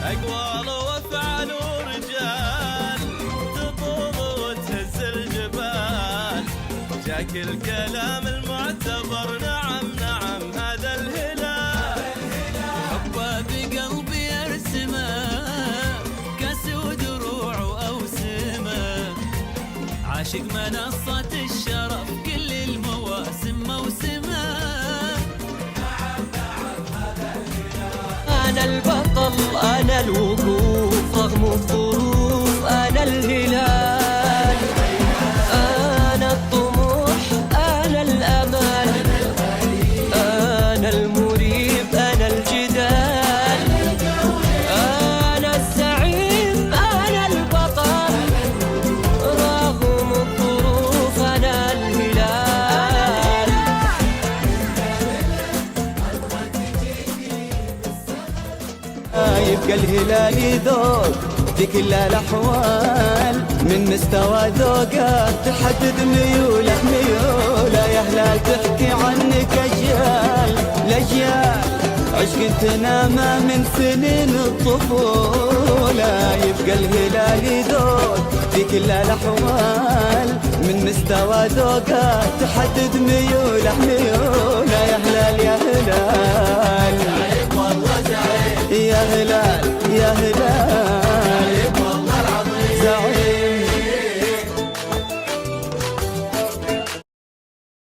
أقوال وأفعال ورجال تطوب وتهز الجبال. جاك الكلام المعتبر، نعم نعم هذا الهلال. حبه بقلبي ارسمه، كاس ودروع وأوسمه. عاشق منصة الشرف، كل المواسم موسمه. أنا البطل، أنا الوقوف رغم الظروف، أنا الهلال. أنا الطموح، أنا الأمل، أنا المريب، أنا الجدال. أنا الزعيم، أنا البطل رغم الظروف، أنا الهلال. يبقى الهلال يذوق في كل الأحوال، من مستوى ذوقه تحدد ميوله ميوله. يا هلال تحكي عنك أجيال الأجيال، عشق تنامى من سنين الطفولة. يبقى الهلال يذوق في كل الأحوال، من مستوى ذوقه تحدد ميوله ميوله. يا هلال يا هلال.